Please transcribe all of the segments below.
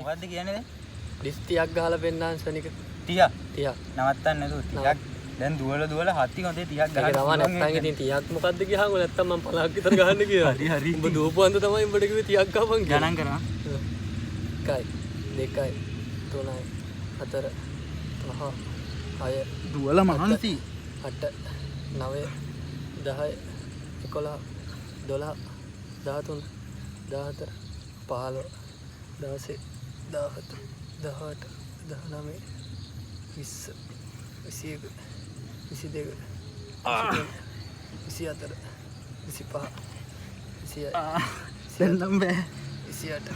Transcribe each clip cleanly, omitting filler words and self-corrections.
මොකද්ද කියන්නේ? ඩිස් 30ක් ගහලා පෙන්නන්න සනික. 30. 30. නවත්තන්න නේද 30ක්. දැන් දුවල හත්ති හොඳේ 30ක් ගහන්න. ඒක තමයි නැත්තම් ඉතින් 30ක් මොකද්ද කියහම නැත්තම් මම 50ක් විතර ගහන්න කියලා. හරි. උඹ දුවපුවන්ද තමයි උඹට කිව්වේ 30ක් ගහපන් කියලා. ගණන් කරා. 1 2 3 4 5 6 දුවල මහන්සි. 8 9 10 11 12 13 14 15 16 17 18 19 20 21 22 24 25 26 දෙන්නම් බෑ. 28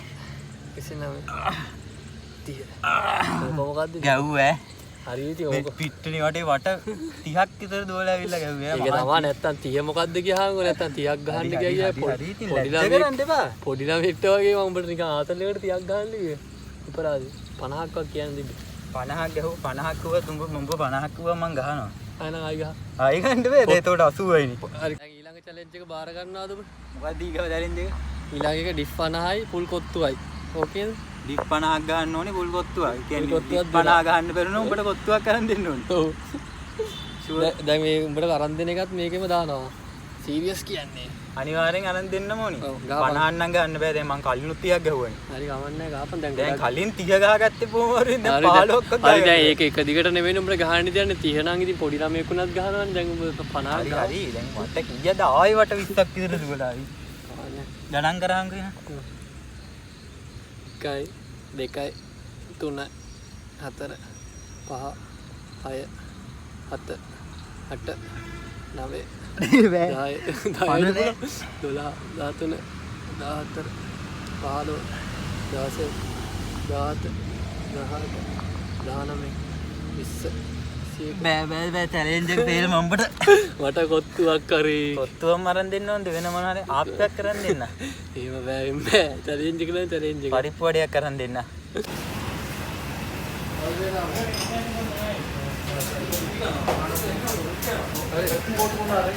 29 30 මොකක්ද ගැව්වේ. හරි ඉතින් ඕක පිට්ටනි වටේ වට 30ක් විතර දුවලා ඇවිල්ලා ගැව්වේ. ඒක තමයි නැත්තම් 30 මොකද්ද කියහම නැත්තම් 30ක් ගහන්න ගියා පොඩි ළමෙක්ට වගේ මම උඹට නිකන් ආතලයකට 30ක් ගහන්න කිව්වේ. උපරාදි 50ක් වක් කියන්න තිබ්බේ. 50ක් ගැහුව 50ක් කිව්වත් උඹ 50ක් කිව්වා මං ගහනවා. ආයෙ ආයි ගහ. ආයි ගන්න බෑ. එතකොට 80යිනේ. හරි දැන් ඊළඟ චැලෙන්ජ් එක බාර ගන්නවද ඔබ? මොකක්ද ඊගව චැලෙන්ජ් එක? ඊළඟ එක ඩිෆ් 50යි පුල් කොත්තුවයි. ඕකේද? ඩිප් 50ක් ගන්න ඕනේ පුල් කොත්තුවක්. ඒ කියන්නේ කොත්තුවක් ඩිප් 50 ගන්න බැරි නම් උඹට කොත්තුවක් අරන් දෙන්න ඕනේ. ඔව්. දැන් මේ උඹට අරන් දෙන එකත් මේකෙම දානවා. සීරියස් කියන්නේ. අනිවාර්යෙන් අරන් දෙන්නම ඕනේ. ඔව්, 50 නම් ගන්න බෑ. දැන් මං කලිනුත් 30ක් ගැහුවානේ. හරි කමන්නේ ගහපන් දැන්. දැන් කලින් 30 ගහගත්තේ කොහොමද? දැන් 15ක් ගහනවා. හරි දැන් ඒක එක දිගට නෙවෙයි උඹට ගහන්න තියන්නේ 30 නම් ඉතින් පොඩි ළමයෙකුණත් ගහනවානේ දැන් උඹ 50ක් ගහ. හරි දැන් වට කීයද ආයෙ වට 20ක් විතර දුවලා ආවි. ගණන් කරාම කියන. 1 2 3 4 5 6 7 8 9 බෑ. 10 12 13 14 15 16 17 18 19 20 බෑ චැලෙන්ජ් එක ෆේල් මම්බට. මට කොත්තුවක් කරේ. කොත්තුවම අරන් දෙන්න ඕනද වෙන මොනවා හරි ආප්පයක් කරන් දෙන්න. එහෙම බෑ චැලෙන්ජ් එක නම් චැලෙන්ජ් එක. පරිප්පු වඩයක් කරන් දෙන්න. හරි